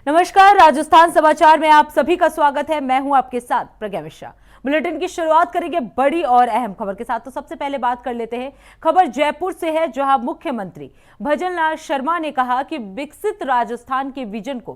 नमस्कार, राजस्थान समाचार में आप सभी का स्वागत है। मैं हूं आपके साथ प्रज्ञा मिश्रा। बुलेटिन की शुरुआत करेंगे बड़ी और अहम खबर के साथ। तो सबसे पहले बात कर लेते हैं, खबर जयपुर से है, जहां मुख्यमंत्री भजन लाल शर्मा ने कहा कि विकसित राजस्थान के विजन को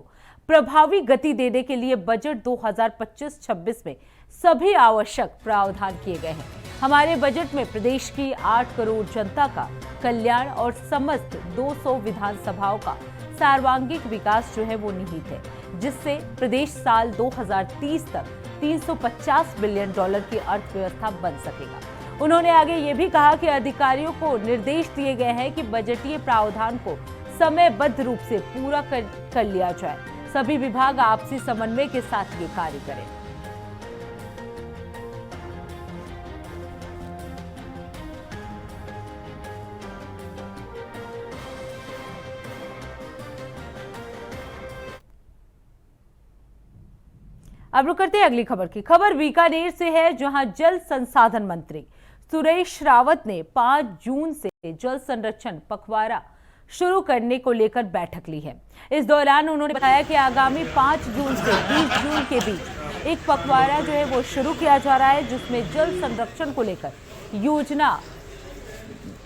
प्रभावी गति देने के लिए बजट 2025-26 में सभी आवश्यक प्रावधान किए गए हैं। हमारे बजट में प्रदेश की 8 करोड़ जनता का कल्याण और समस्त 200 विधानसभाओं का सर्वांगीण विकास जो है वो निहित है, जिससे प्रदेश साल 2030 तक $350 बिलियन की अर्थव्यवस्था बन सकेगा। उन्होंने आगे ये भी कहा कि अधिकारियों को निर्देश दिए गए हैं कि बजटीय प्रावधान को समयबद्ध रूप से पूरा कर लिया जाए। सभी विभाग आपसी समन्वय के साथ ये कार्य करें। अब रुक करते हैं अगली खबर की। खबर बीकानेर से है, जहां जल संसाधन मंत्री सुरेश रावत ने 5 जून से जल संरक्षण पखवाड़ा शुरू करने को लेकर बैठक ली है। इस दौरान उन्होंने बताया कि आगामी 5 जून से 20 जून के बीच एक पखवाड़ा जो है वो शुरू किया जा रहा है, जिसमें जल संरक्षण को लेकर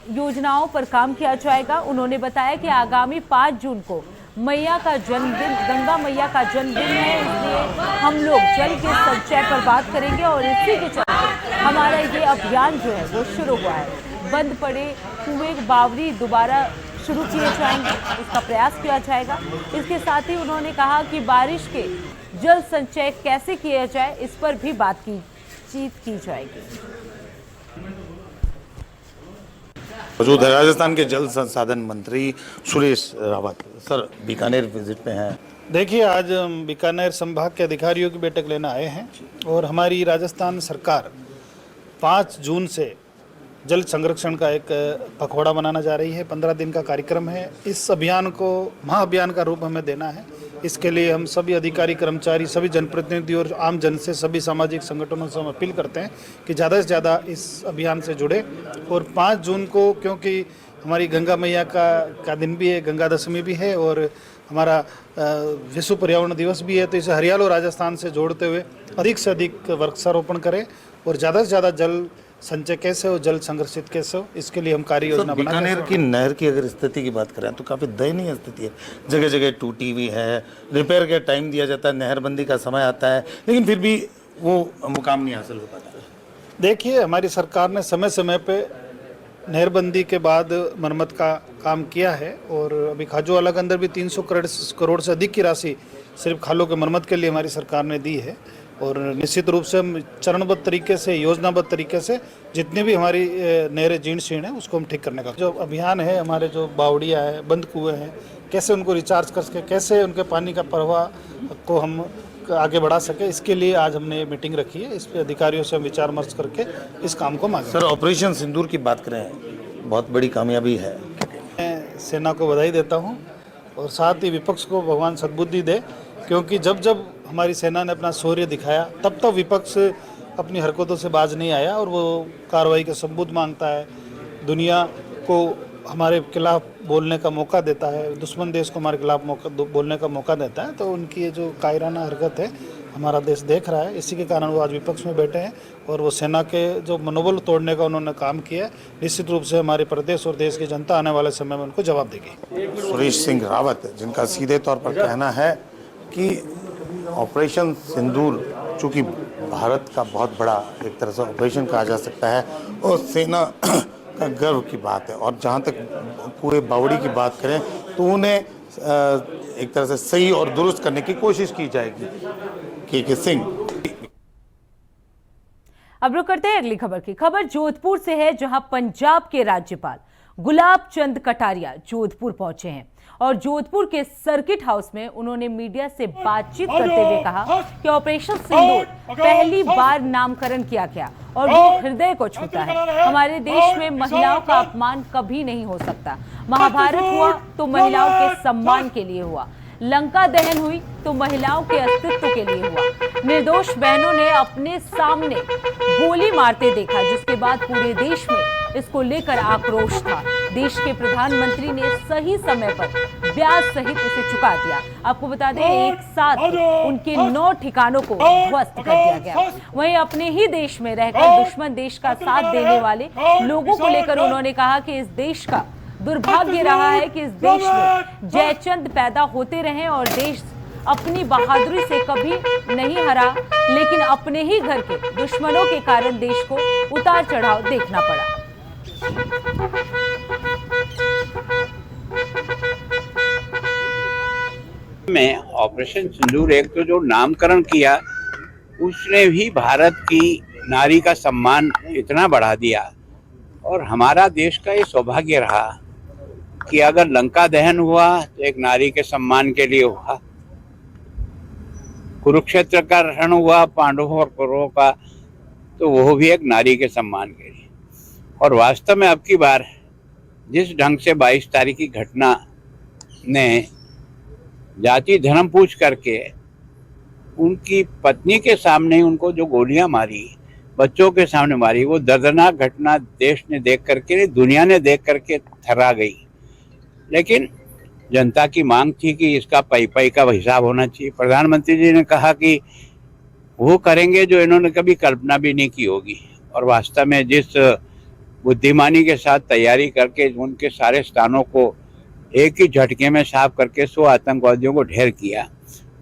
योजनाओं पर काम किया जाएगा। उन्होंने बताया कि आगामी 5 जून को मैया का जन्मदिन, गंगा मैया का जन्मदिन है, इसलिए हम लोग जल के संचय पर बात करेंगे और इसी के चलते हमारा ये अभियान जो है वो शुरू हुआ है। बंद पड़े कुएं बावड़ी दोबारा शुरू किए जाएंगे, उसका प्रयास किया जाएगा। इसके साथ ही उन्होंने कहा कि बारिश के जल संचय कैसे किया जाए, इस पर भी बातचीत की जाएगी। मौजूद है राजस्थान के जल संसाधन मंत्री सुरेश रावत। सर, बीकानेर विजिट में हैं। देखिए, आज हम बीकानेर संभाग के अधिकारियों की बैठक लेने आए हैं और हमारी राजस्थान सरकार 5 जून से जल संरक्षण का एक पखवाड़ा बनाना जा रही है। 15 दिन का कार्यक्रम है। इस अभियान को महाअभियान का रूप हमें देना है। इसके लिए हम सभी अधिकारी, कर्मचारी, सभी जनप्रतिनिधि और आम जन से, सभी सामाजिक संगठनों से हम अपील करते हैं कि ज़्यादा से ज़्यादा इस अभियान से जुड़े। और 5 जून को, क्योंकि हमारी गंगा मैया का दिन भी है, गंगा दशमी भी है और हमारा विश्व पर्यावरण दिवस भी है, तो इसे हरियालो राजस्थान से जोड़ते हुए अधिक से अधिक वृक्षारोपण करें और ज़्यादा से ज़्यादा जल संचय कैसे हो, जल संरक्षित कैसे हो, इसके लिए हम कार्य योजना बना। बीकानेर की नहर की अगर स्थिति की बात करें तो काफ़ी दयनीय स्थिति है। जगह जगह टूटी हुई है, रिपेयर का टाइम दिया जाता है, नहरबंदी का समय आता है, लेकिन फिर भी वो मुकाम नहीं हासिल हो पाता। देखिए, हमारी सरकार ने समय समय पे नहरबंदी के बाद मरम्मत का काम किया है और अभी खाजूवाला के अंदर भी 300 करोड़ से अधिक की राशि सिर्फ खालों के मरम्मत के लिए हमारी सरकार ने दी है। और निश्चित रूप से हम चरणबद्ध तरीके से, योजनाबद्ध तरीके से जितनी भी हमारी नहरें जीर्ण शीर्ण है उसको हम ठीक करने का जो अभियान है, हमारे जो बावड़ियाँ हैं, बंद कुएँ हैं, कैसे उनको रिचार्ज कर सके, कैसे उनके पानी का प्रवाह को हम आगे बढ़ा सके, इसके लिए आज हमने मीटिंग रखी है। इस पर अधिकारियों से हम विचार विमर्श करके इस काम को मांगे। सर, ऑपरेशन सिंदूर की बात करें, बहुत बड़ी कामयाबी है। मैं सेना को बधाई देता हूँ और साथ ही विपक्ष को भगवान सद्बुद्धि दे, क्योंकि जब जब हमारी सेना ने अपना शौर्य दिखाया तब तक विपक्ष अपनी हरकतों से बाज नहीं आया और वो कार्रवाई का सबूत मांगता है, दुनिया को हमारे खिलाफ बोलने का मौका देता है, दुश्मन देश को हमारे खिलाफ बोलने का मौका देता है। तो उनकी ये जो कायराना हरकत है हमारा देश देख रहा है, इसी के कारण वो आज विपक्ष में बैठे हैं और वो सेना के जो मनोबल तोड़ने का उन्होंने काम किया है, निश्चित रूप से हमारे प्रदेश और देश की जनता आने वाले समय में उनको जवाब देगी। सुरेश सिंह रावत, जिनका सीधे तौर पर कहना है कि ऑपरेशन सिंदूर चूँकि भारत का बहुत बड़ा एक तरह से ऑपरेशन कहा जा सकता है और सेना का गर्व की बात है, और जहाँ तक पूरे बावड़ी की बात करें तो उन्हें एक तरह से सही और दुरुस्त करने की कोशिश की जाएगी। के सिंह। अब रुक करते हैं अगली खबर की। खबर जोधपुर से है, जहां पंजाब के राज्यपाल गुलाब चंद कटारिया जोधपुर पहुंचे हैं और जोधपुर के सर्किट हाउस में उन्होंने मीडिया से बातचीत करते हुए कहा कि ऑपरेशन सिंदूर पहली बार नामकरण किया गया और वो हृदय को छूता है। हमारे देश में महिलाओं का अपमान कभी नहीं हो सकता। महाभारत हुआ तो महिलाओं के सम्मान के लिए हुआ, लंका दहन हुई तो महिलाओं के अस्तित्व के लिए हुआ। निर्दोष बहनों ने अपने सामने गोली मारते देखा, जिसके बाद पूरे देश में इसको लेकर आक्रोश था। देश के प्रधानमंत्री ने सही समय पर ब्याज सहित इसे चुका दिया। आपको बता दें, एक साथ उनके 9 ठिकानों को ध्वस्त कर दिया गया। वहीं अपने ही देश में रहकर दुश्मन देश का साथ देने वाले लोगों को लेकर उन्होंने कहा कि इस देश का दुर्भाग्य रहा है कि इस देश में जयचंद पैदा होते रहे और देश अपनी बहादुरी से कभी नहीं हरा, लेकिन अपने ही घर के दुश्मनों के कारण देश को उतार चढ़ाव देखना पड़ा। में ऑपरेशन सिंदूर एक तो जो नामकरण किया उसने भी भारत की नारी का सम्मान इतना बढ़ा दिया। और हमारा देश का ये सौभाग्य रहा कि अगर लंका दहन हुआ तो एक नारी के सम्मान के लिए हुआ, कुरुक्षेत्र का रण हुआ पांडवों और कौरवों का तो वो भी एक नारी के सम्मान के लिए। और वास्तव में अब की बार जिस ढंग से 22 तारीख की घटना ने जाति धर्म पूछ करके उनकी पत्नी के सामने उनको जो गोलियां मारी, बच्चों के सामने मारी, वो दर्दनाक घटना देश ने देख करके, दुनिया ने देख करके थर्रा गई। लेकिन जनता की मांग थी कि इसका पई का हिसाब होना चाहिए। प्रधानमंत्री जी ने कहा कि वो करेंगे जो इन्होंने कभी कल्पना भी नहीं की होगी। और वास्तव में जिस बुद्धिमानी के साथ तैयारी करके उनके सारे स्थानों को एक ही झटके में साफ करके 100 आतंकवादियों को ढेर किया,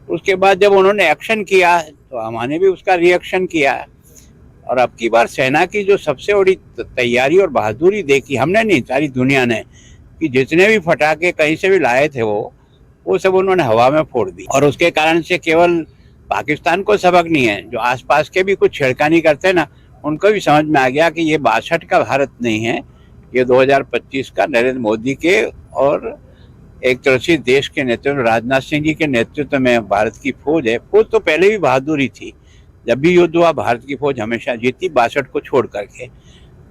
उसके बाद जब उन्होंने एक्शन किया तो हमने भी उसका रिएक्शन किया। और अब की बार सेना की जो सबसे बड़ी तैयारी और बहादुरी देखी हमने नहीं, सारी दुनिया ने, कि जितने भी फटाके कहीं से भी लाए थे वो सब उन्होंने हवा में फोड़ दी। और उसके कारण से केवल पाकिस्तान को सबक नहीं है, जो आसपास के भी कुछ छेड़खानी करते हैं ना, उनको भी समझ में आ गया कि ये 62 का भारत नहीं है, ये 2025 का नरेंद्र मोदी के और एक तरह से देश के नेतृत्व राजनाथ सिंह जी के नेतृत्व में भारत की फौज है। फौज तो पहले भी बहादुरी थी, जब भी युद्ध हुआ भारत की फौज हमेशा जीती 62 को छोड़ करके।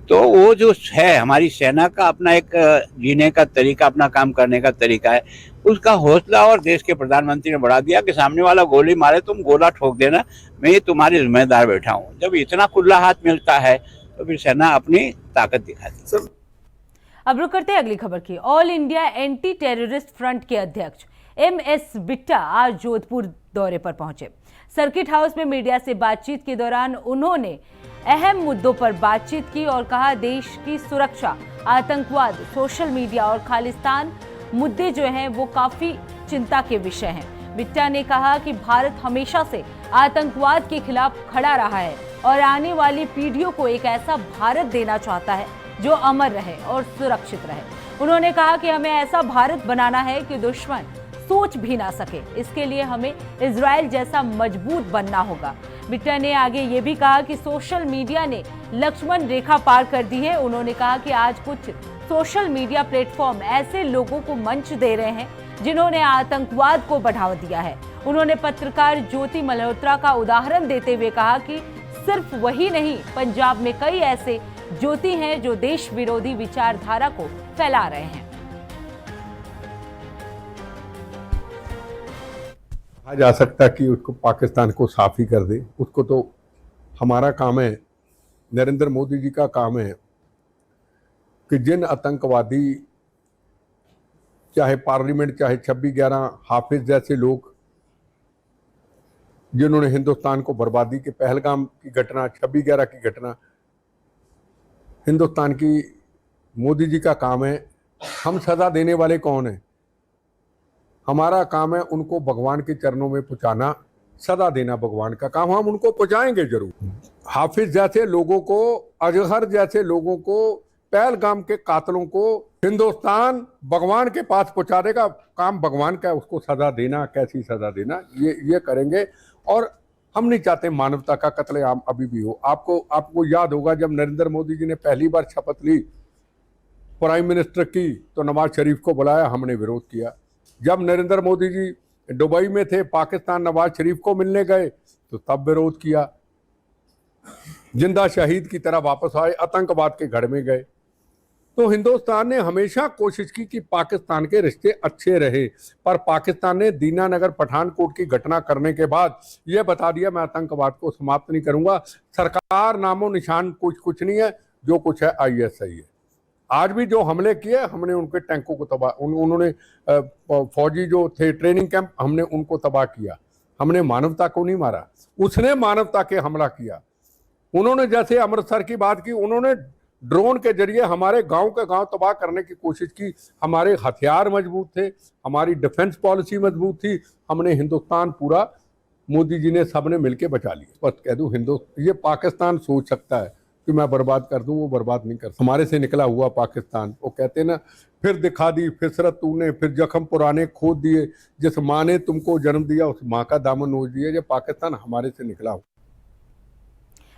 तो वो जो है हमारी सेना का अपना एक जीने का तरीका, अपना काम करने का तरीका है, उसका हौसला और देश के प्रधानमंत्री ने बढ़ा दिया कि सामने वाला गोली मारे तुम गोला ठोक देना, मैं ये तुम्हारी जिम्मेदार बैठा हूँ। जब इतना खुला हाथ मिलता है तो फिर सेना अपनी ताकत दिखाती है। अब रुक करते हैं अगली खबर की। All India anti terrorist front के अध्यक्ष MS बिट्टा आज जोधपुर दौरे पर पहुंचे। सर्किट हाउस में मीडिया से बातचीत के दौरान उन्होंने अहम मुद्दों पर बातचीत की और कहा देश की सुरक्षा, आतंकवाद, सोशल मीडिया और खालिस्तान मुद्दे जो हैं वो काफी चिंता के विषय हैं। बिट्टा ने कहा कि भारत हमेशा से आतंकवाद के खिलाफ खड़ा रहा है और आने वाली पीढ़ियों को एक ऐसा भारत देना चाहता है जो अमर रहे और सुरक्षित रहे। उन्होंने कहा कि हमें ऐसा भारत बनाना है कि दुश्मन सोच भी ना सके। इसके लिए हमें इजराइल जैसा मजबूत बनना होगा। बिट्टा ने आगे ये भी कहा कि सोशल मीडिया ने लक्ष्मण रेखा पार कर दी है। उन्होंने कहा कि आज कुछ सोशल मीडिया प्लेटफॉर्म ऐसे लोगों को मंच दे रहे हैं जिन्होंने आतंकवाद को बढ़ावा दिया है। उन्होंने पत्रकार ज्योति मल्होत्रा का उदाहरण देते हुए कहा कि सिर्फ वही नहीं, पंजाब में कई ऐसे ज्योति हैं जो देश विरोधी विचारधारा को फैला रहे हैं। कहा जा सकता कि उसको पाकिस्तान को साफ ही कर दे, उसको तो हमारा काम है, नरेंद्र मोदी जी का काम है कि जिन आतंकवादी, चाहे पार्लियामेंट, चाहे 26/11, हाफिज जैसे लोग जिन्होंने हिंदुस्तान को बर्बादी के, पहलगाम की घटना, 26/11 की घटना, हिंदुस्तान की मोदी जी का काम है। हम सजा देने वाले कौन हैं? हमारा काम है उनको भगवान के चरणों में पहुंचाना, सदा देना भगवान का काम, हम उनको पहुंचाएंगे जरूर। हाफिज जैसे लोगों को, अजहर जैसे लोगों को, पहलगाम के कातलों को हिंदुस्तान भगवान के पास पहुंचाने का काम भगवान का है। उसको सजा देना, कैसी सजा देना, ये करेंगे। और हम नहीं चाहते मानवता का कत्लेआम अभी भी हो। आपको याद होगा जब नरेंद्र मोदी जी ने पहली बार शपथ ली प्राइम मिनिस्टर की, तो नवाज शरीफ को बुलाया, हमने विरोध किया। जब नरेंद्र मोदी जी दुबई में थे, पाकिस्तान नवाज शरीफ को मिलने गए, तो तब विरोध किया। जिंदा शहीद की तरह वापस आए, आतंकवाद के गढ़ में गए। तो हिंदुस्तान ने हमेशा कोशिश की कि पाकिस्तान के रिश्ते अच्छे रहे, पर पाकिस्तान ने दीनानगर पठानकोट की घटना करने के बाद यह बता दिया मैं आतंकवाद को समाप्त नहीं करूंगा। सरकार नामो निशान कुछ नहीं है। जो कुछ है ISI है। आज भी जो हमले किए हमने उनके टैंकों को तबाह, उन्होंने फौजी जो थे ट्रेनिंग कैंप, हमने उनको तबाह किया। हमने मानवता को नहीं मारा, उसने मानवता के हमला किया। उन्होंने जैसे अमृतसर की बात की, उन्होंने ड्रोन के जरिए हमारे गांव के गांव तबाह करने की कोशिश की। हमारे हथियार मजबूत थे, हमारी डिफेंस पॉलिसी मजबूत थी, हमने हिंदुस्तान पूरा, मोदी जी ने सबने मिलके बचा लिया। बस कह दूं, ये पाकिस्तान सोच सकता है कि मैं बर्बाद कर दूं, वो बर्बाद नहीं कर सकता। हमारे से निकला हुआ पाकिस्तान, वो कहते ना, फिर दिखा दी फिसरत तूने, फिर जख्म पुराने खोद दिए, जिस माँ ने तुमको जन्म दिया उस माँ का दामन नोच दिया। ये पाकिस्तान हमारे से निकला हुआ।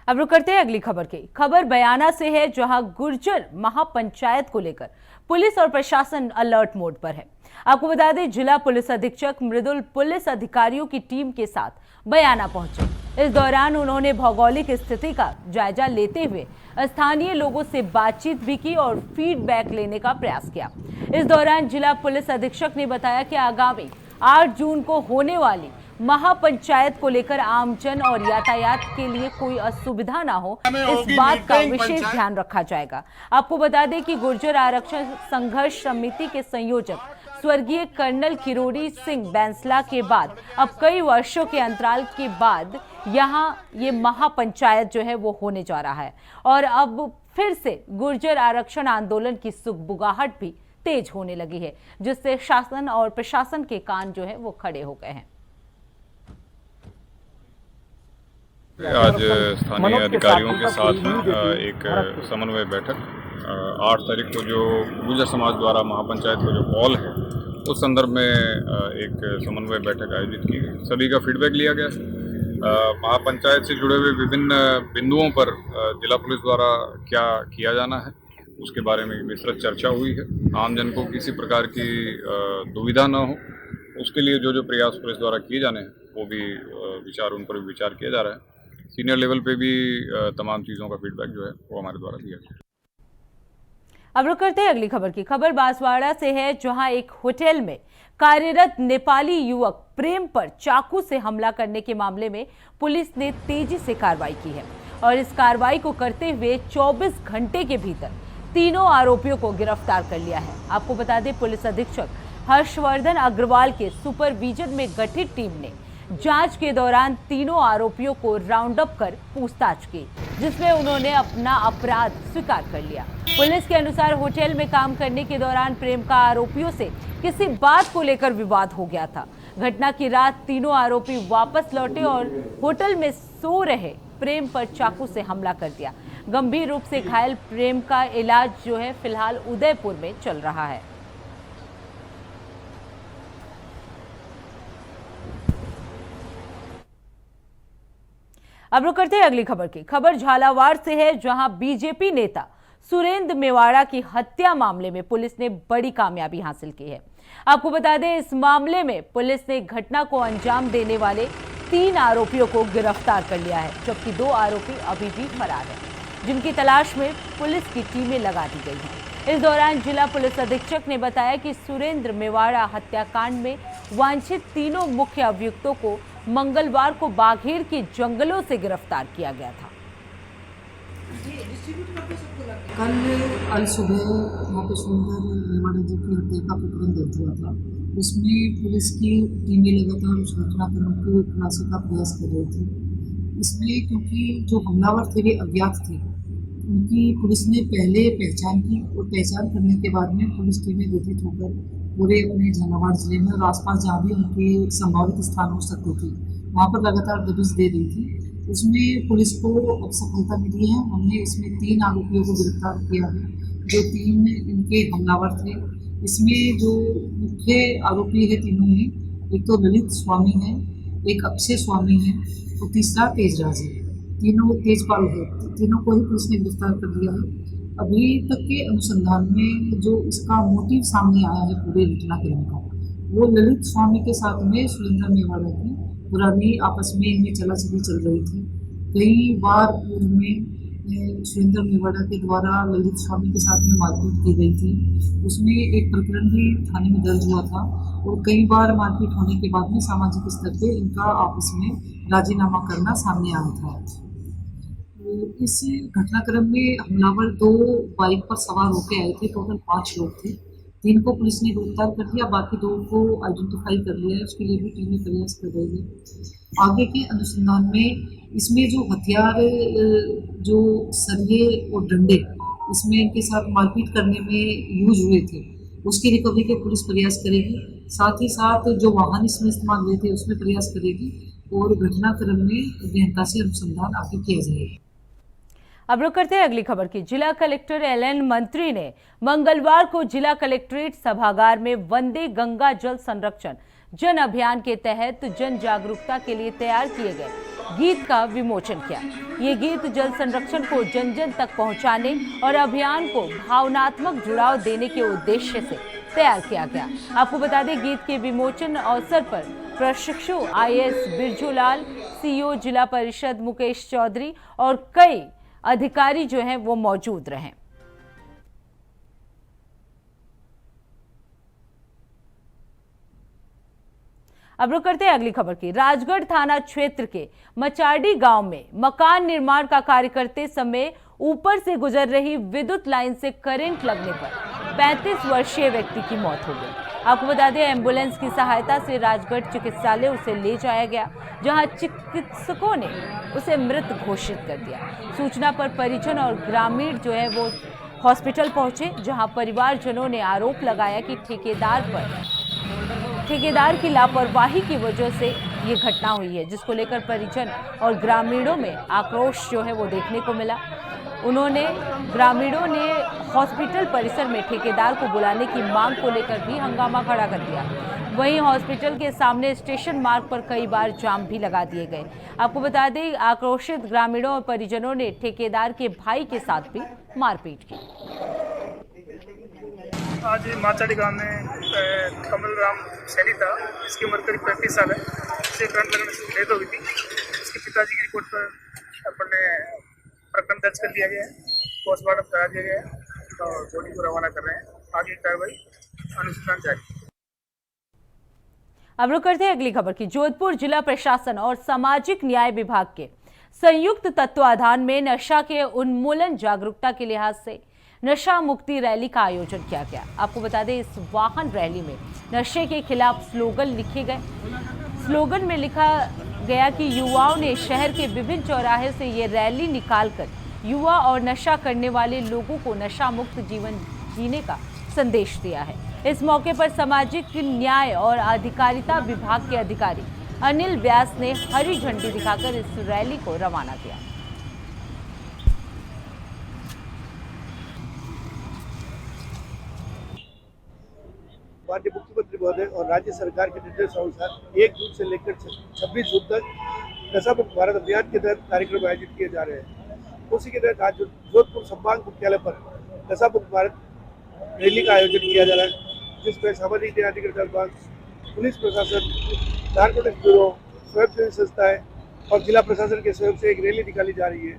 अब रुक करते हैं अगली खबर की। खबर बयाना से है, जहां गुर्जर महापंचायत को लेकर पुलिस और प्रशासन अलर्ट मोड पर है। आपको बता दें, जिला पुलिस अधीक्षक मृदुल पुलिस अधिकारियों की टीम के साथ बयाना पहुंचे। इस दौरान उन्होंने भौगोलिक स्थिति का जायजा लेते हुए स्थानीय लोगों से बातचीत भी की और फीडबैक लेने का प्रयास किया। इस दौरान जिला पुलिस अधीक्षक ने बताया कि आगामी 8 जून को होने वाली महापंचायत को लेकर आमजन और यातायात के लिए कोई असुविधा ना हो, इस बात का विशेष ध्यान रखा जाएगा। आपको बता दें कि गुर्जर आरक्षण संघर्ष समिति के संयोजक स्वर्गीय कर्नल किरोड़ी सिंह बैंसला के बाद अब कई वर्षों के अंतराल के बाद यहाँ ये महापंचायत जो है वो होने जा रहा है और अब फिर से गुर्जर आरक्षण आंदोलन की सुगबुगाहट भी तेज होने लगी है, जिससे शासन और प्रशासन के कान जो है वो खड़े हो गए हैं। आज स्थानीय अधिकारियों के साथ एक समन्वय बैठक 8 तारीख को जो गुर्जर समाज द्वारा महापंचायत का जो कॉल है उस संदर्भ में एक समन्वय बैठक आयोजित की गई। सभी का फीडबैक लिया गया। महापंचायत से जुड़े हुए विभिन्न बिंदुओं पर जिला पुलिस द्वारा क्या किया जाना है उसके बारे में विस्तृत चर्चा हुई है। आमजन को किसी प्रकार की दुविधा न हो उसके लिए जो प्रयास पुलिस द्वारा किए जाने हैं वो भी उन पर भी विचार किया जा रहा है। सीनियर लेवल पे भी तमाम चीज़ों का फीडबैक जो है वो हमारे द्वारा दिया गया। अब रुक करते हैं अगली खबर की। खबर बांसवाड़ा से है, जहां एक होटल में कार्यरत नेपाली युवक प्रेम पर चाकू से हमला करने के मामले में पुलिस ने तेजी से कार्रवाई की है और इस कार्रवाई को करते हुए 24 घंटे के भीतर तीनों आरोपियों को गिरफ्तार कर लिया है। आपको बता दें, पुलिस अधीक्षक हर्षवर्धन अग्रवाल के सुपरविजन में गठित टीम ने जांच के दौरान तीनों आरोपियों को राउंड अप कर पूछताछ की, जिसमें उन्होंने अपना अपराध स्वीकार कर लिया। पुलिस के अनुसार होटल में काम करने के दौरान प्रेम का आरोपियों से किसी बात को लेकर विवाद हो गया था। घटना की रात तीनों आरोपी वापस लौटे और होटल में सो रहे प्रेम पर चाकू से हमला कर दिया। गंभीर रूप से घायल प्रेम का इलाज जो है फिलहाल उदयपुर में चल रहा है। अब रुक करते हैं अगली खबर की। खबर झालावाड़ से है, जहां बीजेपी नेता सुरेंद्र मेवाड़ा की हत्या मामले में पुलिस ने बड़ी कामयाबी हासिल की है। आपको बता दें, इस मामले में पुलिस ने घटना को अंजाम देने वाले 3 आरोपियों को गिरफ्तार कर लिया है, जबकि 2 आरोपी अभी भी फरार हैं, जिनकी तलाश में पुलिस की टीमें लगा दी गई हैं। इस दौरान जिला पुलिस अधीक्षक ने बताया कि सुरेंद्र मेवाड़ा हत्याकांड में वांछित तीनों मुख्य अभियुक्तों को मंगलवार को बाघेर के जंगलों से गिरफ्तार किया गया था। कल सुबह वहाँ पे सुरेंद्र मेवाड़ा जी की हत्या का प्रकरण दर्ज हुआ था। उसमें पुलिस की टीमें लगातार उस घटनाक्रम को खुलासे का प्रयास कर रही थी। इसमें क्योंकि जो हमलावर थे वे अज्ञात थे, उनकी पुलिस ने पहले पहचान की और पहचान करने के बाद में पुलिस टीमें गठित होकर पूरे अपने झालावाड़ जिले में और आसपास जहाँ भी उनके संभावित स्थान हो सकते थे वहाँ पर लगातार दबिश दे रही थी। उसमें पुलिस को अब सफलता मिली है। हमने इसमें 3 आरोपियों को गिरफ्तार किया है, जो 3 इनके हमलावर थे। इसमें जो मुख्य आरोपी है तीनों में, एक तो ललित स्वामी है, एक अक्षय स्वामी है और तीसरा तेजराज है। तीनों तेजपाल है। तीनों को ही पुलिस ने गिरफ्तार कर लिया है। अभी तक के अनुसंधान में जो इसका मोटिव सामने आया है पूरे घटनाक्रम का, वो ललित स्वामी के साथ में सुरेंद्र मेवाड़ा की पुरानी आपस में इनमें चलाचली चल रही थी। कई बार पूर्व में सुरेंद्र मेवाड़ा के द्वारा ललित स्वामी के साथ में मारपीट की गई थी। उसमें एक प्रकरण भी थाने में दर्ज हुआ था और कई बार मारपीट होने के बाद में सामाजिक स्तर पर इनका आपस में राजीनामा करना सामने आया था। इस घटनाक्रम में हमलावर 2 बाइक पर सवार होकर आए थे। टोटल 5 लोग थे। 3 को पुलिस ने गिरफ्तार कर लिया, बाकी 2 को आइडेंटिफाई कर लिया है। उसके लिए भी टीमें प्रयास कर रही है। आगे के अनुसंधान में इसमें जो हथियार, जो सरिये और डंडे इसमें इनके साथ मारपीट करने में यूज हुए थे, उसकी रिकवरी के पुलिस प्रयास करेगी। साथ ही साथ जो वाहन इसमें इस्तेमाल हुए थे उसमें प्रयास करेगी और घटनाक्रम में गहनता से अनुसंधान आगे किया जाएगा। अब रुक करते हैं अगली खबर की। जिला कलेक्टर एलएन मंत्री ने मंगलवार को जिला कलेक्ट्रेट सभागार में वंदे गंगा जल संरक्षण जन अभियान के तहत जन जागरूकता के लिए तैयार किए गए गीत का विमोचन किया। ये गीत जल संरक्षण को जन जन तक पहुंचाने और अभियान को भावनात्मक जुड़ाव देने के उद्देश्य से तैयार किया गया। आपको बता दें, गीत के विमोचन अवसर पर प्रशिक्षु आईएएस बिरजूलाल, सीईओ जिला परिषद मुकेश चौधरी और कई अधिकारी जो हैं वो मौजूद रहे। अब रुक करते हैं अगली खबर की। राजगढ़ थाना क्षेत्र के मचाडी गांव में मकान निर्माण का कार्य करते समय ऊपर से गुजर रही विद्युत लाइन से करंट लगने पर 35 वर्षीय व्यक्ति की मौत हो गई। आपको बता दें, एम्बुलेंस की सहायता से राजगढ़ चिकित्सालय उसे ले जाया गया, जहां चिकित्सकों ने उसे मृत घोषित कर दिया। सूचना पर परिजन और ग्रामीण जो है वो हॉस्पिटल पहुंचे, जहां परिवारजनों ने आरोप लगाया कि ठेकेदार की लापरवाही की वजह से ये घटना हुई है, जिसको लेकर परिजन और ग्रामीणों में आक्रोश जो है वो देखने को मिला। ग्रामीणों ने हॉस्पिटल परिसर में ठेकेदार को बुलाने की मांग को लेकर भी हंगामा खड़ा कर दिया। वहीं हॉस्पिटल के सामने स्टेशन मार्ग पर कई बार जाम भी लगा दिए गए। आपको बता दें, आक्रोशित ग्रामीणों और परिजनों ने ठेकेदार के भाई के साथ भी मारपीट की। आज माचाडी गांव में कमल राम सैनी था, जिसकी उम्र करीब 35 साल है। उसे करंट लगने से डेथ हो गई थी। उसके पिताजी की रिपोर्ट पर अपन ने प्रकरण दर्ज कर लिया गया है, पोस्टमार्टम करा दिया गया है और बॉडी को रवाना कर रहे हैं। आगे कार्रवाई अनुसंधान जारी। अब रुक करते हैं अगली खबर की। जोधपुर जिला प्रशासन और सामाजिक न्याय विभाग के संयुक्त तत्वाधान में नशा के उन्मूलन जागरूकता के लिहाज से नशा मुक्ति रैली का आयोजन किया गया। आपको बता दें, इस वाहन रैली में नशे के खिलाफ स्लोगन लिखे गए। स्लोगन में लिखा गया कि युवाओं ने शहर के विभिन्न चौराहे से ये रैली निकालकर युवा और नशा करने वाले लोगों को नशा मुक्त जीवन जीने का संदेश दिया है। इस मौके पर सामाजिक न्याय और अधिकारिता विभाग के अधिकारी अनिल व्यास ने हरी झंडी दिखाकर इस रैली को रवाना किया। माननीय मुख्यमंत्री महोदय और राज्य सरकार के निर्देशानुसार 1 जून से लेकर 26 जून तक नशा मुक्त भारत अभियान के तहत कार्यक्रम आयोजित किए जा रहे हैं। उसी के तहत आज जोधपुर संभाग मुख्यालय पर नशा मुक्त भारत रैली का आयोजन किया जा रहा है, जिसमें सामाजिक न्याय अधिकारिता विभाग, पुलिस प्रशासन, नारकोटिक्स ब्यूरो, स्वयंसेवी संस्थाएं और जिला प्रशासन के सहयोग से एक रैली निकाली जा रही है,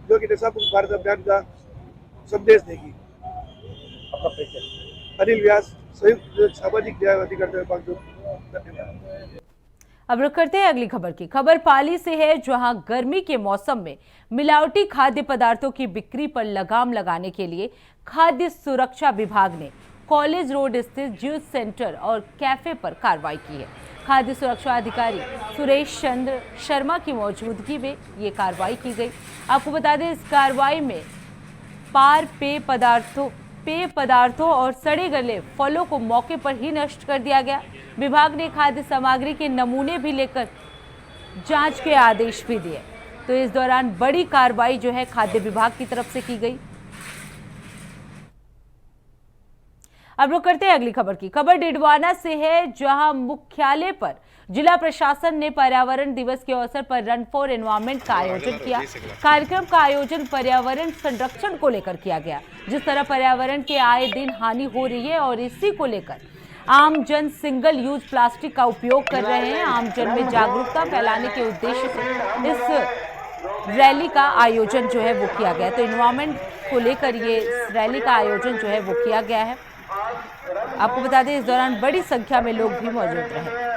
जो कि नशा मुक्त भारत अभियान का संदेश देगी। अनिल व्यास, संयुक्त सामाजिक न्याय अधिकारिता विभाग। धन्यवाद। अब रुक करते हैं अगली खबर की। खबर पाली से है, जहां गर्मी के मौसम में मिलावटी खाद्य पदार्थों की बिक्री पर लगाम लगाने के लिए खाद्य सुरक्षा विभाग ने कॉलेज रोड स्थित जूस सेंटर और कैफे पर कार्रवाई की है। खाद्य सुरक्षा अधिकारी सुरेश चंद्र शर्मा की मौजूदगी में ये कार्रवाई की गई। आपको बता दें, इस कार्रवाई में पेय पदार्थों और सड़े गले फलों को मौके पर ही नष्ट कर दिया गया। विभाग ने खाद्य सामग्री के नमूने भी लेकर जांच के आदेश भी दिए। तो इस दौरान बड़ी कार्रवाई जो है खाद्य विभाग की तरफ से की गई। अब रुक करते हैं अगली खबर की। खबर डिडवाना से है, जहां मुख्यालय पर जिला प्रशासन ने पर्यावरण दिवस के अवसर पर रन फॉर एनवायरमेंट का आयोजन किया। कार्यक्रम का आयोजन पर्यावरण संरक्षण को लेकर किया गया। जिस तरह पर्यावरण के आए दिन हानि हो रही है और इसी को लेकर आम जन सिंगल यूज प्लास्टिक का उपयोग कर रहे हैं, आम जन में जागरूकता फैलाने के उद्देश्य से इस रैली का आयोजन जो है वो किया गया। तो एनवायरमेंट को लेकर ये रैली का आयोजन जो है वो किया गया है। आपको बता दें, इस दौरान बड़ी संख्या में लोग भी मौजूद रहे।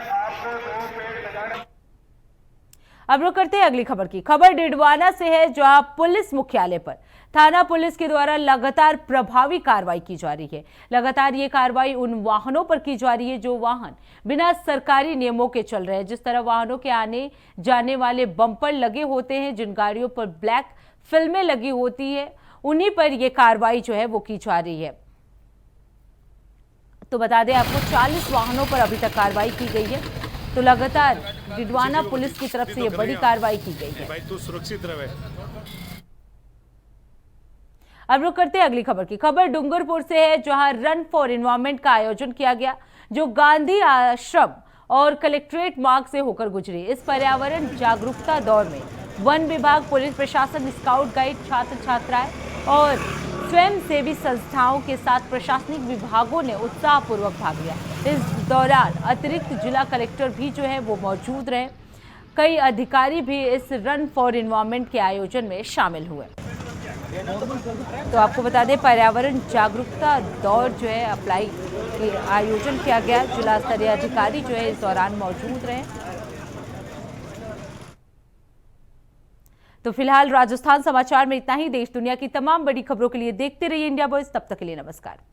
अब रुक करते हैं अगली खबर की। खबर डिडवाना से है, जहां पुलिस मुख्यालय पर थाना पुलिस के द्वारा लगातार प्रभावी कार्रवाई की जा रही है। लगातार ये कार्रवाई उन वाहनों पर की जा रही है जो वाहन बिना सरकारी नियमों के चल रहे हैं। जिस तरह वाहनों के आने जाने वाले बम्पर लगे होते हैं, जिन गाड़ियों पर ब्लैक फिल्में लगी होती है, उन्हीं पर यह कार्रवाई जो है वो की जा रही है। तो बता दें आपको 40 वाहनों पर अभी तक कार्रवाई की गई है। तो लगातार डिडवाना पुलिस की तरफ से ये बड़ी कार्रवाई की गई है। भाई तू सुरक्षित रहे। अब रुक करते हैं अगली खबर की। खबर डूंगरपुर से है, जहां रन फॉर एनवायरमेंट का आयोजन किया गया, जो गांधी आश्रम और कलेक्ट्रेट मार्ग से होकर गुजरी। इस पर्यावरण जागरूकता दौड़ में वन विभाग, पुलिस प्रशासन, स्काउट गाइड, छात्र छात्राएं और स्वयंसेवी संस्थाओं के साथ प्रशासनिक विभागों ने उत्साहपूर्वक भाग लिया। इस दौरान अतिरिक्त जिला कलेक्टर भी जो है वो मौजूद रहे। कई अधिकारी भी इस रन फॉर एनवायरमेंट के आयोजन में शामिल हुए। तो आपको बता दें, पर्यावरण जागरूकता दौड़ जो है अप्लाई के आयोजन किया गया। जिला स्तरीय अधिकारी जो है इस दौरान मौजूद रहे। तो फिलहाल राजस्थान समाचार में इतना ही। देश दुनिया की तमाम बड़ी खबरों के लिए देखते रहिए इंडिया वॉइस। तब तक के लिए नमस्कार।